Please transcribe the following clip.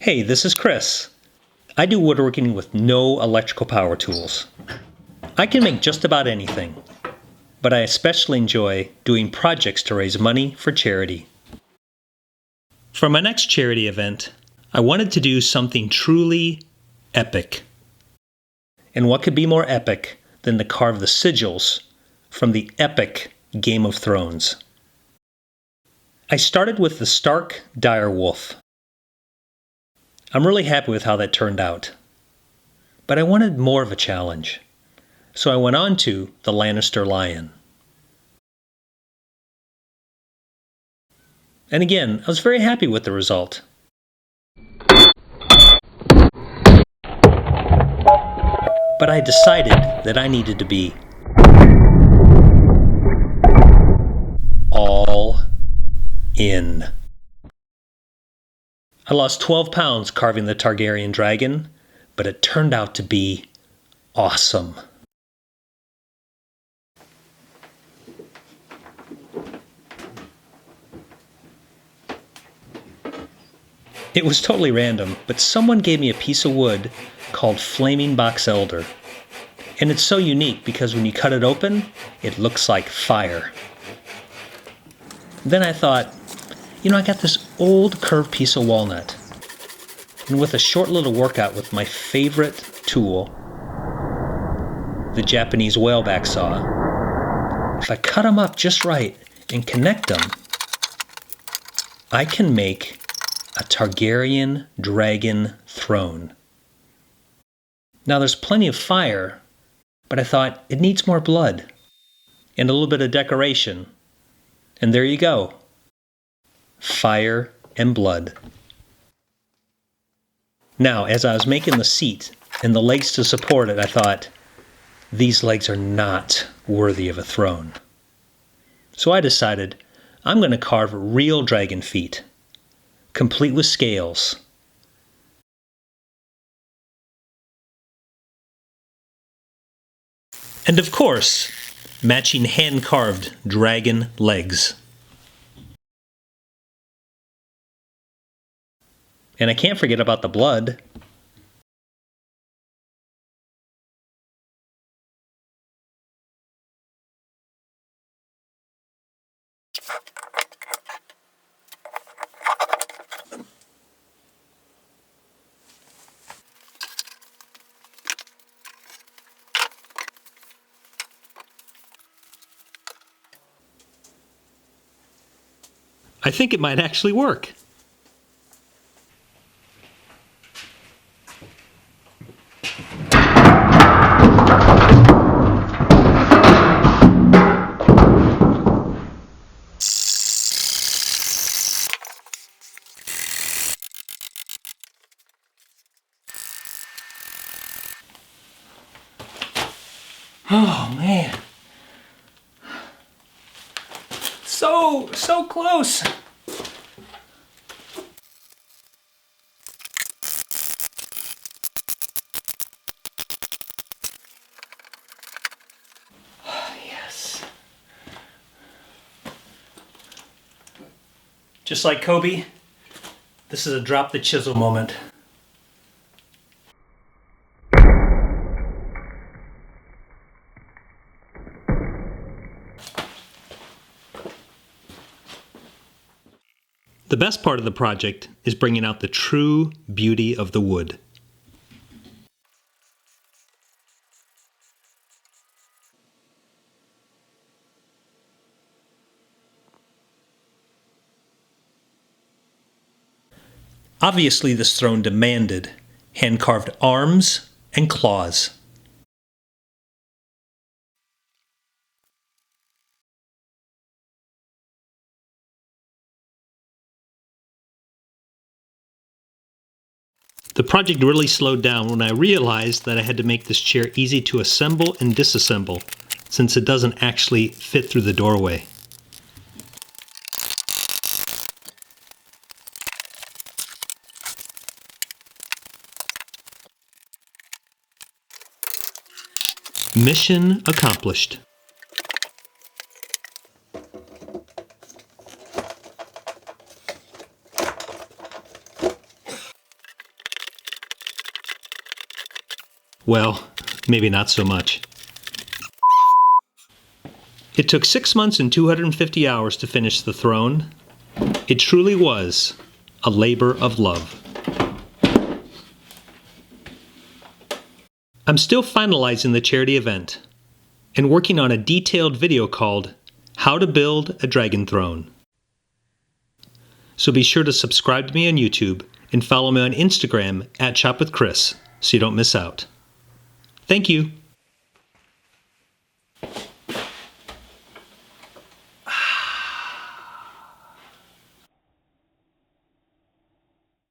Hey, this is Chris. I do woodworking with no electrical power tools. I can make just about anything, but I especially enjoy doing projects to raise money for charity. For my next charity event, I wanted to do something truly epic. And what could be more epic than to carve the sigils from the epic Game of Thrones? I started with the Stark Direwolf. I'm really happy with how that turned out. But I wanted more of a challenge. So I went on to the Lannister Lion. And again, I was very happy with the result. But I decided that I needed to be all in. I lost 12 pounds carving the Targaryen dragon, but it turned out to be awesome. It was totally random, but someone gave me a piece of wood called Flaming Box Elder. And it's so unique because when you cut it open, it looks like fire. Then I thought, I got this old curved piece of walnut. And with a short little workout with my favorite tool, the Japanese whaleback saw, if I cut them up just right and connect them, I can make a Targaryen dragon throne. Now there's plenty of fire, but I thought it needs more blood and a little bit of decoration. And there you go. Fire and blood. Now, as I was making the seat and the legs to support it, I thought, these legs are not worthy of a throne. So I decided I'm going to carve real dragon feet, complete with scales. And of course, matching hand-carved dragon legs. And I can't forget about the blood. I think it might actually work. Oh man. So close. Yes. Just like Kobe, this is a drop the chisel moment. The best part of the project is bringing out the true beauty of the wood. Obviously, this throne demanded hand-carved arms and claws. The project really slowed down when I realized that I had to make this chair easy to assemble and disassemble, since it doesn't actually fit through the doorway. Mission accomplished. Well, maybe not so much. It took 6 months and 250 hours to finish the throne. It truly was a labor of love. I'm still finalizing the charity event and working on a detailed video called How to Build a Dragon Throne. So be sure to subscribe to me on YouTube and follow me on Instagram @ShopWithChris so you don't miss out. Thank you.